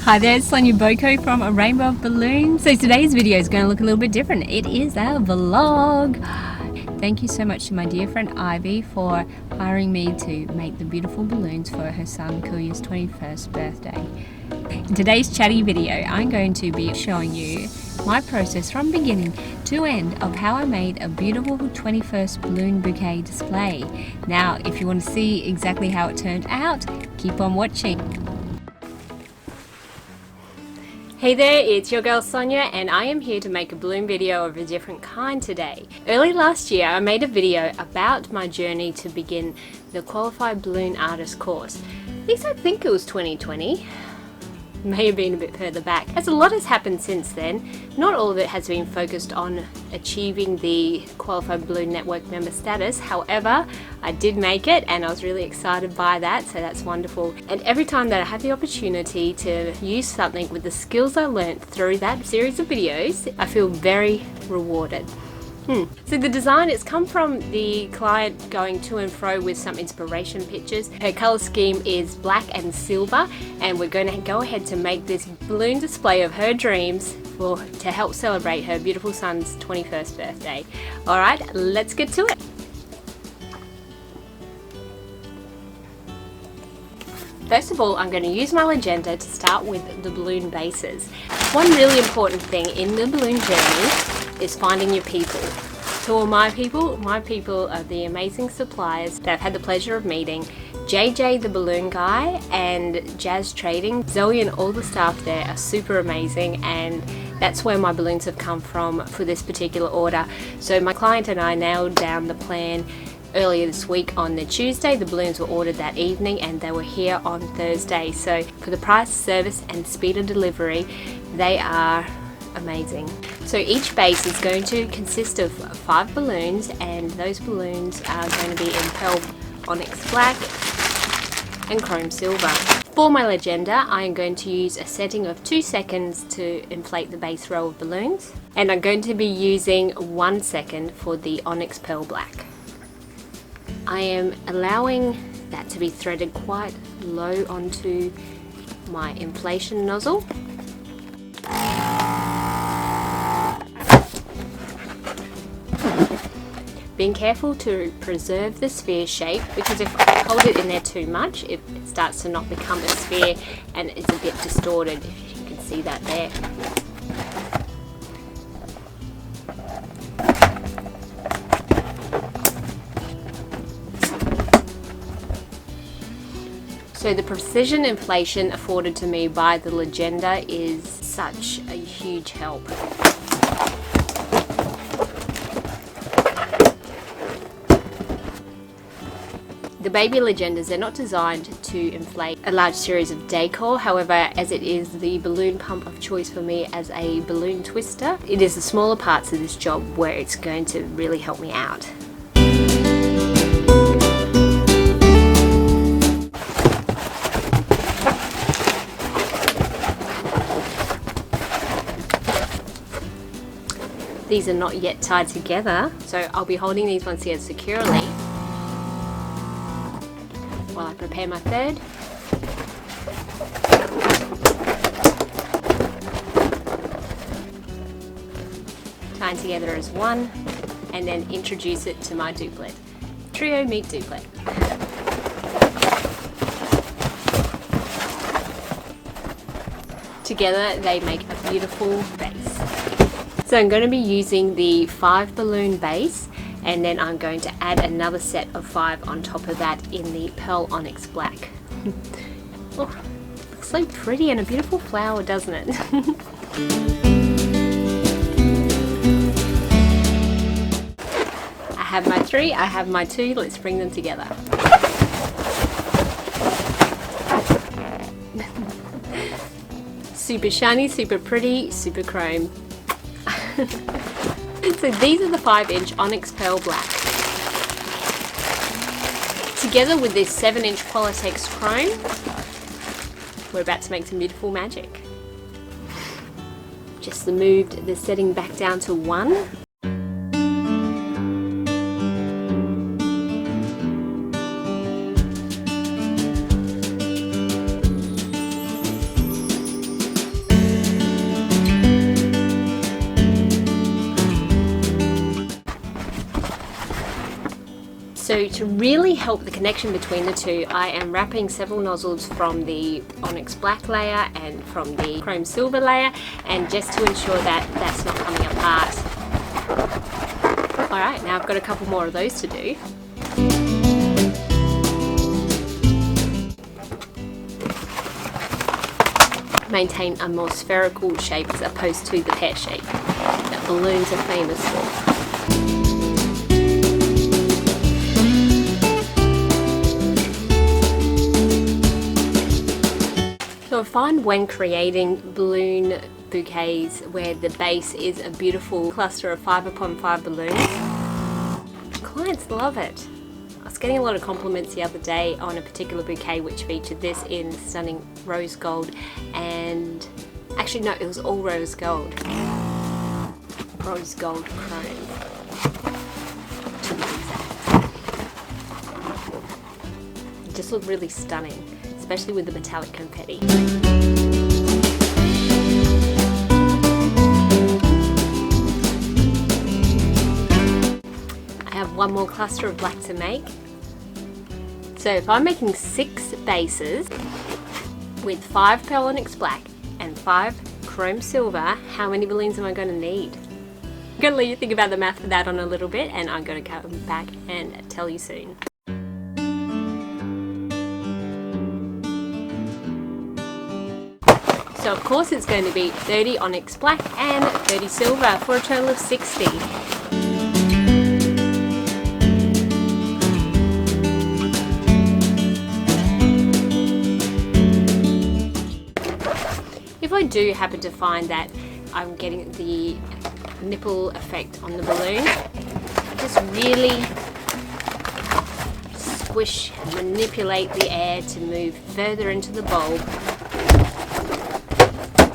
Hi there, it's Sonia Boko from A Rainbow of Balloons. So today's video is going to look a little bit different. It is a vlog. Thank you so much to my dear friend Ivy for hiring me to make the beautiful balloons for her son Kuya's 21st birthday. In today's chatty video, I'm going to be showing you my process from beginning to end of how I made a beautiful 21st balloon bouquet display. Now, if you want to see exactly how it turned out, keep on watching. Hey there, it's your girl Sonia and I am here to make a balloon video of a different kind today. Early last year I made a video about my journey to begin the Qualified Balloon Artist course. At least I think it was 2020. May have been a bit further back, as a lot has happened since then. Not all of it has been focused on achieving the Qualified Balloon Network member status. However, I did make it and I was really excited by that, so that's wonderful. And every time that I have the opportunity to use something with the skills I learnt through that series of videos, I feel very rewarded. So the design, it's come from the client going to and fro with some inspiration pictures. Her colour scheme is black and silver, and we're going to go ahead to make this balloon display of her dreams to help celebrate her beautiful son's 21st birthday. Alright, let's get to it. First of all, I'm going to use my Legenda to start with the balloon bases. One really important thing in the balloon journey is finding your people. Who are my people? My people are the amazing suppliers that I've had the pleasure of meeting. JJ the balloon guy and Jazz Trading. Zoe and all the staff there are super amazing, and that's where my balloons have come from for this particular order. So my client and I nailed down the plan earlier this week on the Tuesday. The balloons were ordered that evening and they were here on Thursday. So for the price, service and speed of delivery, they are amazing. So each base is going to consist of 5 balloons, and those balloons are going to be in pearl onyx black and chrome silver. For my Legenda, I am going to use a setting of 2 seconds to inflate the base row of balloons, and I'm going to be using 1 second for the onyx pearl black. I am allowing that to be threaded quite low onto my inflation nozzle. Being careful to preserve the sphere shape, because if I hold it in there too much, it starts to not become a sphere and it's a bit distorted, if you can see that there. So the precision inflation afforded to me by the Legenda is such a huge help. The baby Legendas, they're not designed to inflate a large series of decor. However, as it is the balloon pump of choice for me as a balloon twister, it is the smaller parts of this job where it's going to really help me out. These are not yet tied together, so I'll be holding these ones together securely while I prepare my third. Tying together as one, and then introduce it to my duplet. Trio meet duplet. Together they make a beautiful base. So I'm going to be using the 5 balloon base, and then I'm going to add another set of 5 on top of that in the pearl onyx black. Oh, looks so pretty, and a beautiful flower, doesn't it? I have my 3, I have my 2, let's bring them together. Super shiny, super pretty, super chrome. So these are the 5-inch onyx pearl black. Together with this 7-inch Qualitex chrome, we're about to make some beautiful magic. Just moved the setting back down to 1. So to really help the connection between the two, I am wrapping several nozzles from the onyx black layer and from the chrome silver layer, and just to ensure that that's not coming apart. Alright, now I've got a couple more of those to do. Maintain a more spherical shape as opposed to the pear shape that balloons are famous for. So I find when creating balloon bouquets where the base is a beautiful cluster of 5x5 balloons, clients love it. I was getting a lot of compliments the other day on a particular bouquet which featured this in stunning rose gold, and actually no, it was all rose gold. Rose gold chrome, to be exact. It just looked really stunning, especially with the metallic confetti. I have one more cluster of black to make. So if I'm making 6 bases with 5 pearl onyx black and 5 chrome silver, how many balloons am I going to need? I'm going to let you think about the math for that on a little bit, and I'm going to come back and tell you soon. So of course it's going to be 30 onyx black and 30 silver for a total of 60. If I do happen to find that I'm getting the nipple effect on the balloon, just really squish and manipulate the air to move further into the bulb,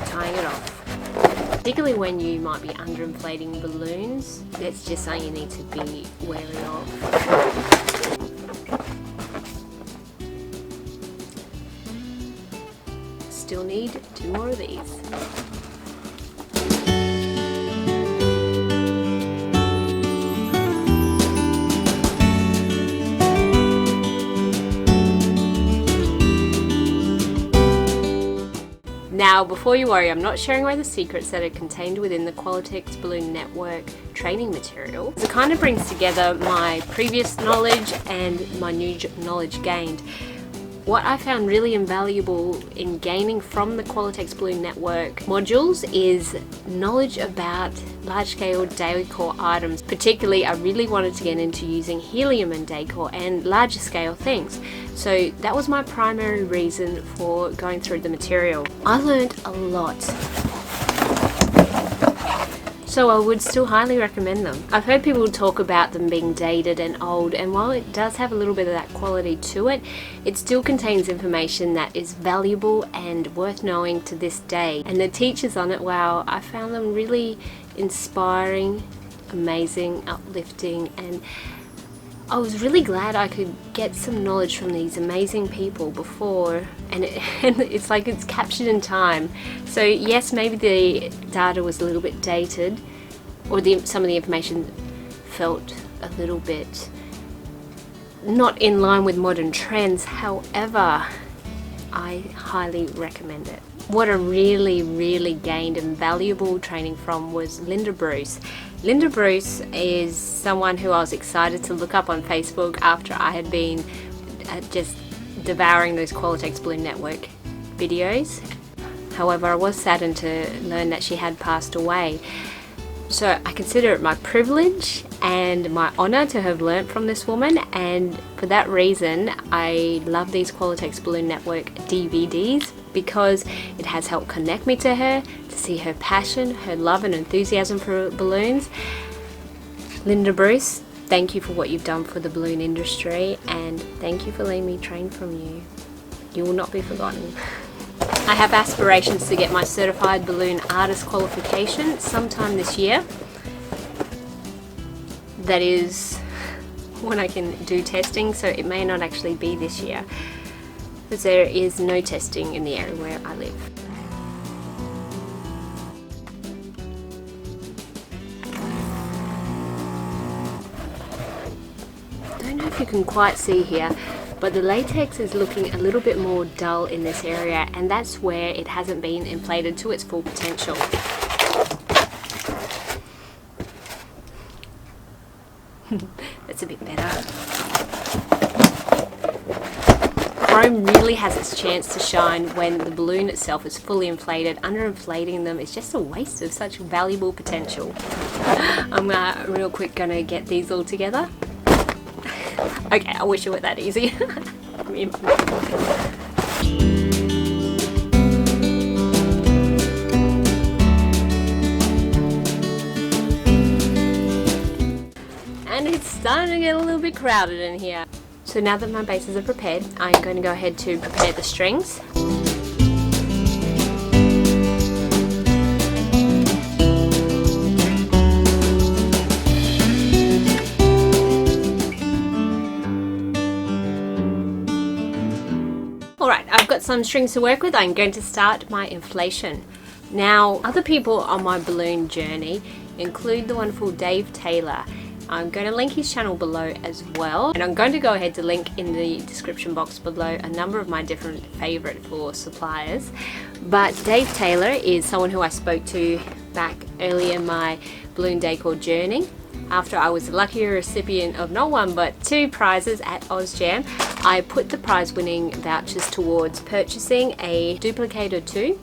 tying it off. Particularly when you might be underinflating balloons, that's just something you need to be wary of. Still need 2 more of these. Now, before you worry, I'm not sharing away the secrets that are contained within the Qualitex Balloon Network training material. It kind of brings together my previous knowledge and my new knowledge gained. What I found really invaluable in gaining from the Qualitex Balloon Network modules is knowledge about large-scale decor items. Particularly, I really wanted to get into using helium in decor and larger scale things. So that was my primary reason for going through the material. I learned a lot. So I would still highly recommend them. I've heard people talk about them being dated and old, and while it does have a little bit of that quality to it, it still contains information that is valuable and worth knowing to this day. And the teachers on it, wow, I found them really inspiring, amazing, uplifting, and I was really glad I could get some knowledge from these amazing people before, and it's like it's captured in time. So yes, maybe the data was a little bit dated, or some of the information felt a little bit not in line with modern trends. However, I highly recommend it. What I really gained invaluable training from was Linda Bruce. Linda Bruce is someone who I was excited to look up on Facebook after I had been just devouring those Qualitex Balloon Network videos. However, I was saddened to learn that she had passed away. So I consider it my privilege and my honor to have learnt from this woman, and for that reason I love these Qualitex Balloon Network DVDs, because it has helped connect me to her, to see her passion, her love and enthusiasm for balloons. Linda Bruce, thank you for what you've done for the balloon industry, and thank you for letting me train from you. You will not be forgotten. I have aspirations to get my certified balloon artist qualification sometime this year. That is when I can do testing, so it may not actually be this year, because there is no testing in the area where I live. I don't know if you can quite see here, but the latex is looking a little bit more dull in this area, and that's where it hasn't been inflated to its full potential. That's a bit better. Chrome really has its chance to shine when the balloon itself is fully inflated. Underinflating them is just a waste of such valuable potential. I'm real quick gonna get these all together. Okay, I wish it were that easy. And it's starting to get a little bit crowded in here. So now that my bases are prepared, I'm going to go ahead to prepare the strings. Alright, I've got some strings to work with. I'm going to start my inflation. Now, other people on my balloon journey include the wonderful Dave Taylor. I'm going to link his channel below as well, and I'm going to go ahead to link in the description box below a number of my different favorite floor suppliers. But Dave Taylor is someone who I spoke to back early in my balloon decor journey, after I was the lucky recipient of not one but 2 prizes at OzJam. I put the prize winning vouchers towards purchasing a Duplicator 2,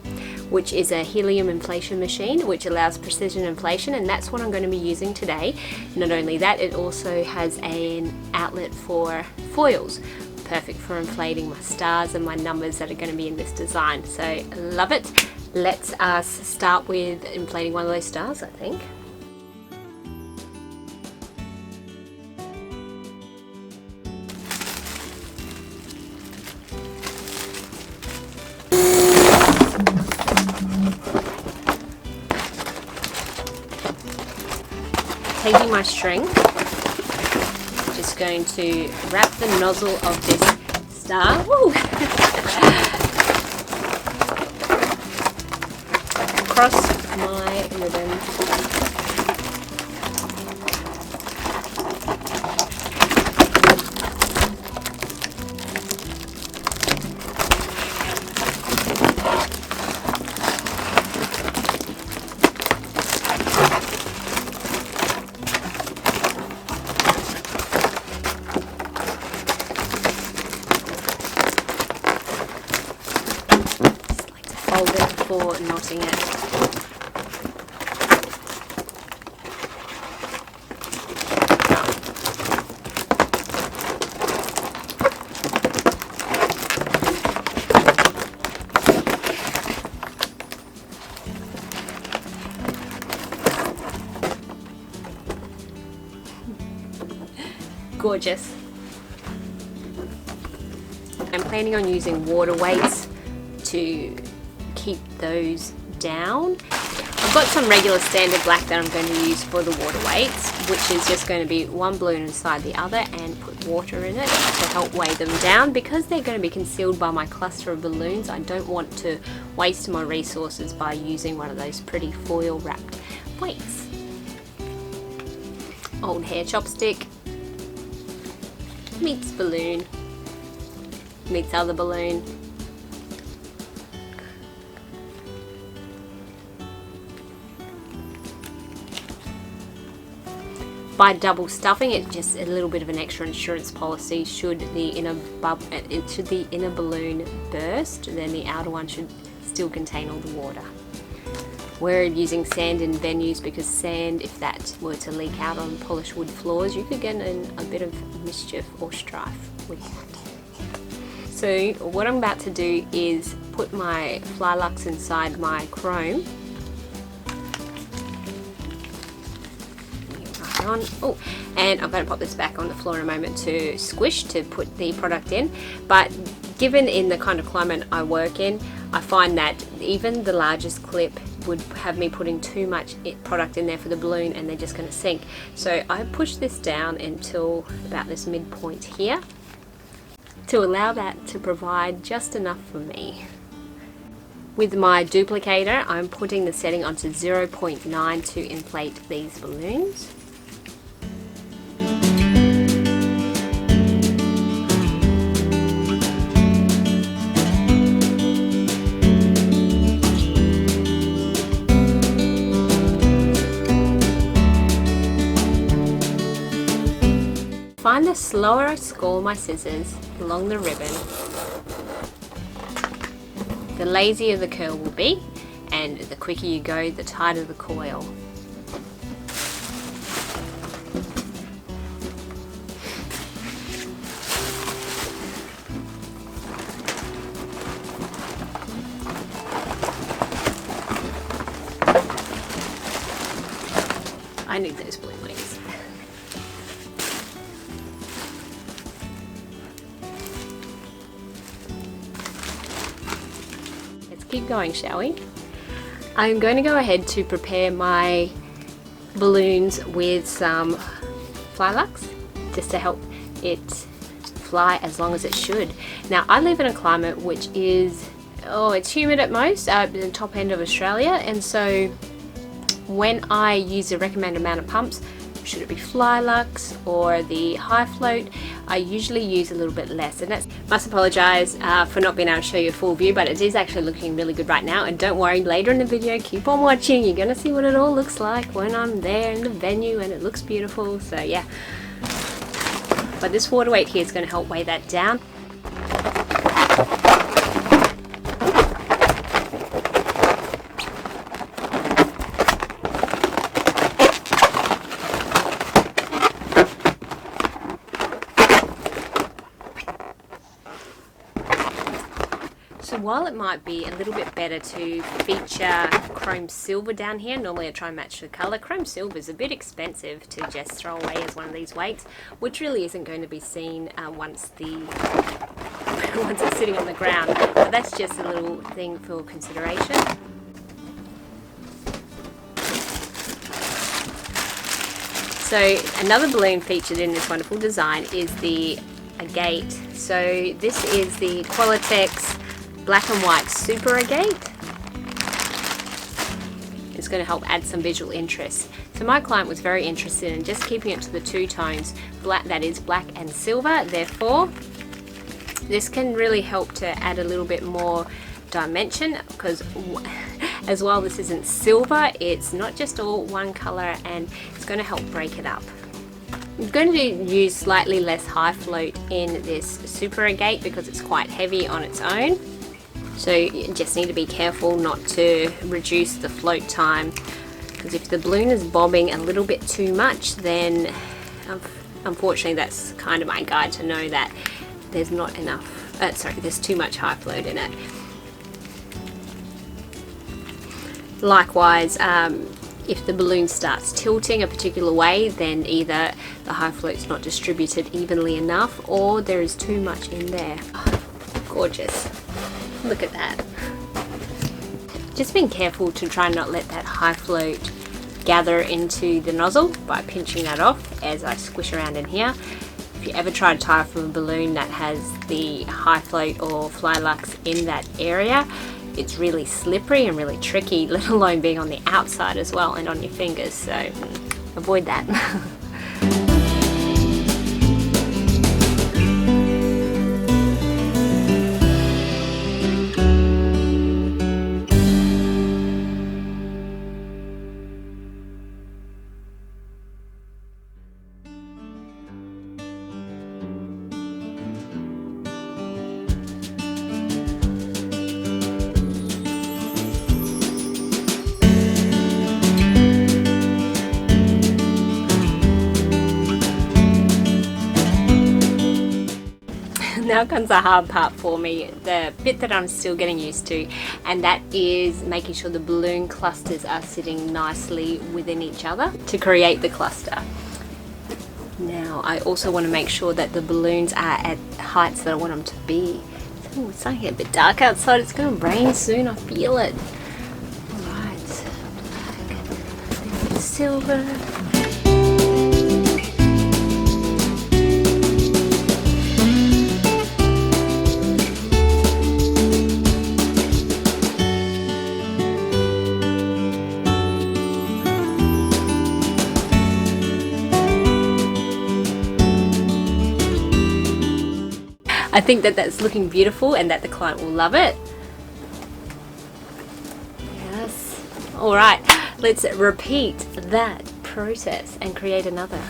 which is a helium inflation machine which allows precision inflation, and that's what I'm going to be using today. Not only that, it also has an outlet for foils, perfect for inflating my stars and my numbers that are going to be in this design. So love it. Let's start with inflating one of those stars, I think. Taking my string, just going to wrap the nozzle of this star across my ribbon. Hold it before knotting it. Gorgeous. I'm planning on using water weights to keep those down. I've got some regular standard black that I'm going to use for the water weights, which is just going to be one balloon inside the other and put water in it to help weigh them down. Because they're going to be concealed by my cluster of balloons, I don't want to waste my resources by using one of those pretty foil wrapped weights. Old hair chopstick meets balloon meets other balloon. By double stuffing, it's just a little bit of an extra insurance policy. Should the inner balloon burst, then the outer one should still contain all the water. We're using sand in venues because sand, if that were to leak out on polished wood floors, you could get in a bit of mischief or strife with that. So what I'm about to do is put my Flux inside my chrome. On. Oh, and I'm going to pop this back on the floor in a moment to squish to put the product in. But given in the kind of climate I work in, I find that even the largest clip would have me putting too much product in there for the balloon and they're just going to sink. So I push this down until about this midpoint here to allow that to provide just enough for me. With my duplicator, I'm putting the setting onto 0.9 to inflate these balloons. find the slower I scald my scissors along the ribbon, the lazier the curl will be, and the quicker you go, the tighter the coil. I need those blue wings. Let's keep going, shall we? I'm going to go ahead to prepare my balloons with some Flux, just to help it fly as long as it should. Now, I live in a climate which is, it's humid at most, the top end of Australia, and so when I use the recommended amount of pumps, should it be Flux or the high float, I usually use a little bit less, and that's, must apologize for not being able to show you a full view, but it is actually looking really good right now. And don't worry, later in the video, keep on watching, you're gonna see what it all looks like when I'm there in the venue and it looks beautiful. So yeah, but this water weight here is going to help weigh that down. So while it might be a little bit better to feature chrome silver down here, normally I try and match the colour, chrome silver is a bit expensive to just throw away as one of these weights, which really isn't going to be seen once it's sitting on the ground. But that's just a little thing for consideration. So another balloon featured in this wonderful design is the agate. So this is the Qualitex black and white super agate. It's going to help add some visual interest. So my client was very interested in just keeping it to the two tones, black, that is black and silver. Therefore, this can really help to add a little bit more dimension, because as well, this isn't silver, it's not just all one color, and it's going to help break it up. I'm going to use slightly less high float in this super agate because it's quite heavy on its own. So you just need to be careful not to reduce the float time, because if the balloon is bobbing a little bit too much, then unfortunately that's kind of my guide to know that there's not enough, there's too much high float in it. Likewise, if the balloon starts tilting a particular way, then either the high float's not distributed evenly enough, or there is too much in there. Oh, gorgeous. Look at that. Just being careful to try and not let that high float gather into the nozzle by pinching that off as I squish around in here. If you ever try to tie from a balloon that has the high float or Flux in that area, it's really slippery and really tricky, let alone being on the outside as well and on your fingers, so avoid that. Now comes the hard part for me, the bit that I'm still getting used to, and that is making sure the balloon clusters are sitting nicely within each other to create the cluster. Now I also want to make sure that the balloons are at heights that I want them to be. Ooh, it's starting to get a bit dark outside, it's going to rain soon, I feel it. Alright, black, silver. I think that that's looking beautiful and that the client will love it. Yes. All right, let's repeat that process and create another.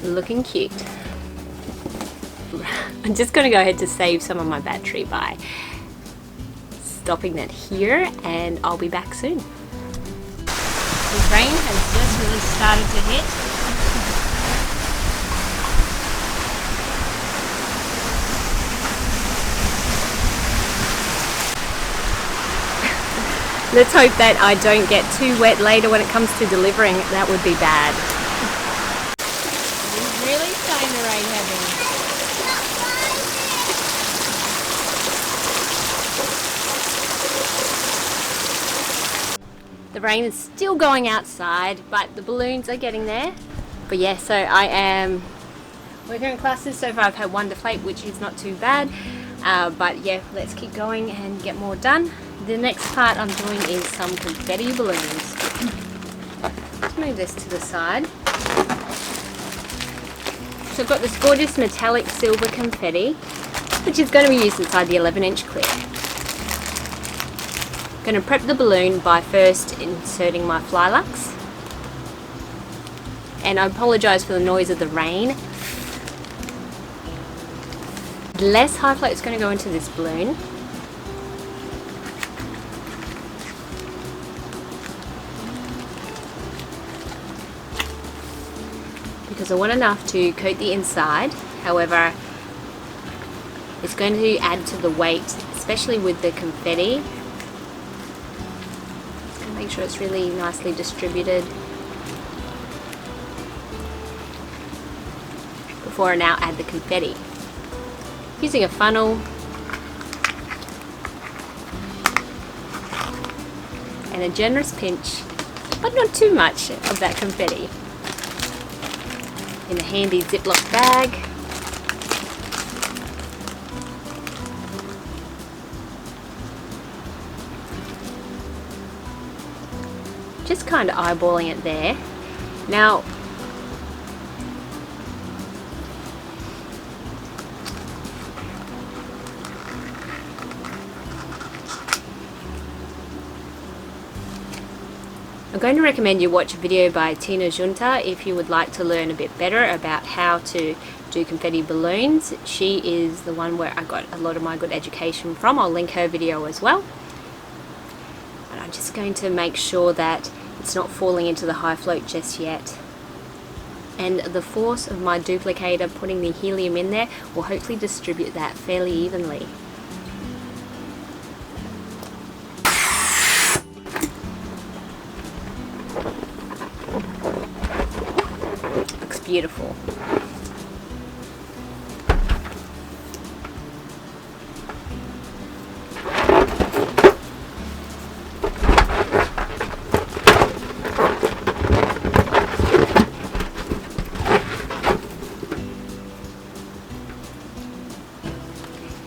looking cute. I'm just going to go ahead to save some of my battery by stopping that here, and I'll be back soon. The rain has just really started to hit. Let's hope that I don't get too wet later when it comes to delivering. That would be bad. It's really starting to rain heavy. The rain is still going outside, but the balloons are getting there. But yeah, so I am working on classes. So far I've had one deflate, which is not too bad. But yeah, let's keep going and get more done. The next part I'm doing is some confetti balloons. Let's move this to the side. So I've got this gorgeous metallic silver confetti, which is going to be used inside the 11-inch clear. I'm going to prep the balloon by first inserting my Flux. And I apologise for the noise of the rain. Less high flow is going to go into this balloon. Because I want enough to coat the inside. However, it's going to add to the weight, especially with the confetti. Just going to make sure it's really nicely distributed before I now add the confetti. Using a funnel and a generous pinch, but not too much of that confetti, in a handy Ziploc bag. Just kind of eyeballing it there. Now, I'm going to recommend you watch a video by Tina Junta if you would like to learn a bit better about how to do confetti balloons. She is the one where I got a lot of my good education from. I'll link her video as well. And I'm just going to make sure that it's not falling into the high float just yet. And the force of my duplicator putting the helium in there will hopefully distribute that fairly evenly. Beautiful.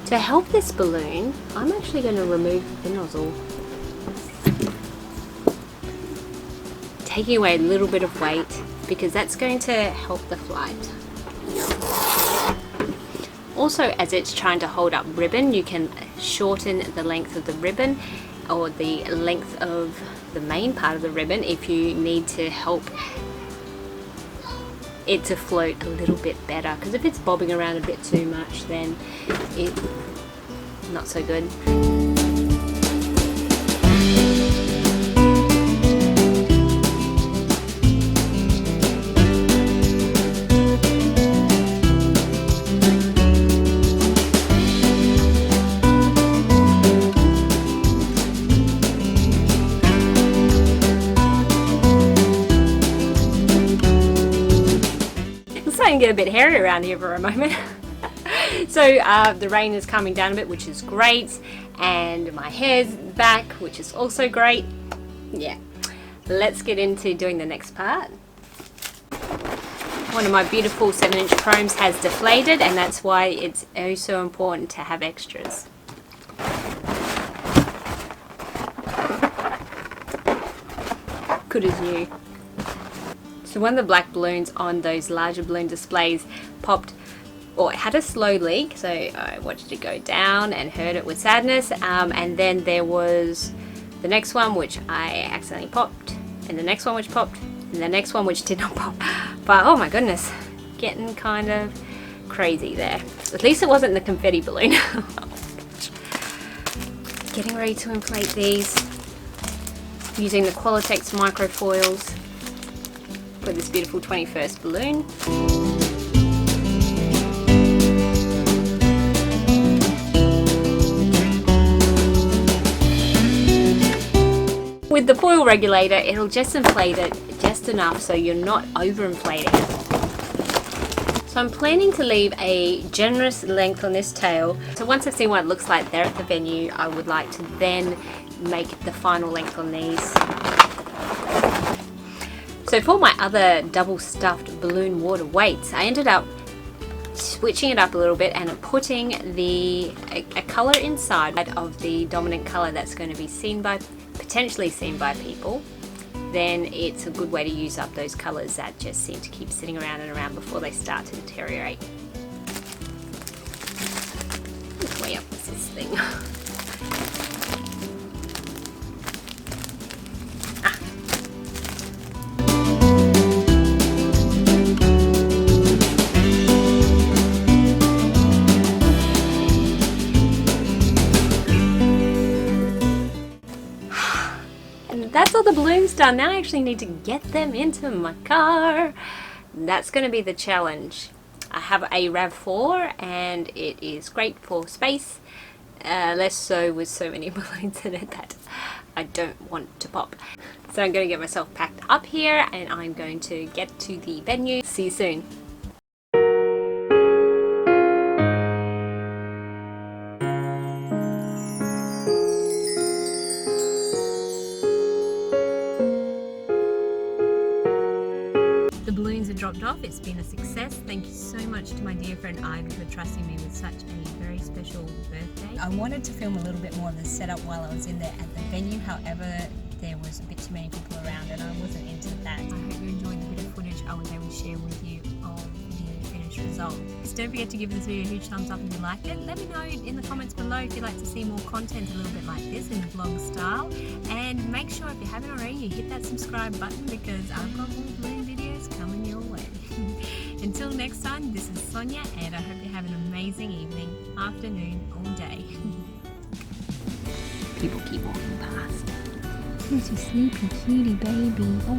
To help this balloon, I'm actually going to remove the nozzle, taking away a little bit of weight, because that's going to help the flight. Also, as it's trying to hold up ribbon, you can shorten the length of the ribbon or the length of the main part of the ribbon if you need to help it to float a little bit better, because if it's bobbing around a bit too much, then it's not so good. Get a bit hairy around here for a moment. So the rain is calming down a bit, which is great, and my hair's back, which is also great. Yeah, let's get into doing the next part. One of my beautiful 7-inch chromes has deflated, and that's why it's so important to have extras. Good as new. So one of the black balloons on those larger balloon displays popped, or it had a slow leak, so I watched it go down and heard it with sadness, and then there was the next one which I accidentally popped, and the next one which popped, and the next one which did not pop. But oh my goodness, getting kind of crazy there. At least it wasn't the confetti balloon. Getting ready to inflate these using the Qualitex microfoils for this beautiful 21st balloon. With the foil regulator, it'll just inflate it just enough so you're not overinflating it. So I'm planning to leave a generous length on this tail. So once I've seen what it looks like there at the venue, I would like to then make the final length on these. So for my other double stuffed balloon water weights, I ended up switching it up a little bit and putting a color inside of the dominant color that's going to be potentially seen by people. Then it's a good way to use up those colors that just seem to keep sitting around and around before they start to deteriorate. Which way up is this thing? That's all the balloons done. Now I actually need to get them into my car. That's going to be the challenge. I have a RAV4 and it is great for space, less so with so many balloons in it that I don't want to pop. So I'm going to get myself packed up here and I'm going to get to the venue. See you soon. The balloons are dropped off. It's been a success. Thank you so much to my dear friend Ivy for trusting me with such a very special birthday. I wanted to film a little bit more of the setup while I was in there at the venue, however there was a bit too many people around and I wasn't into that. I hope you enjoyed the bit of footage I was able to share with you of the finished result. Just don't forget to give this video a huge thumbs up if you liked it. Let me know in the comments below if you'd like to see more content a little bit like this in the vlog style, and make sure if you haven't already you hit that subscribe button because I've got more balloon videos coming your way. Until next time, this is Sonia and I hope you have an amazing evening, afternoon or day. People keep walking past. Who's your sleepy cutie baby? Oh.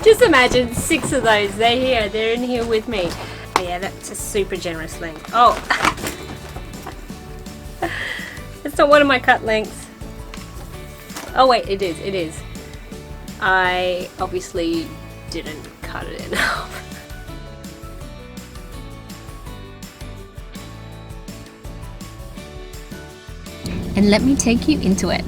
Just imagine 6 of those. They're in here with me. Yeah, that's a super generous length. Oh, it's not one of my cut lengths. Oh wait, it is. I obviously didn't cut it enough. And let me take you into it.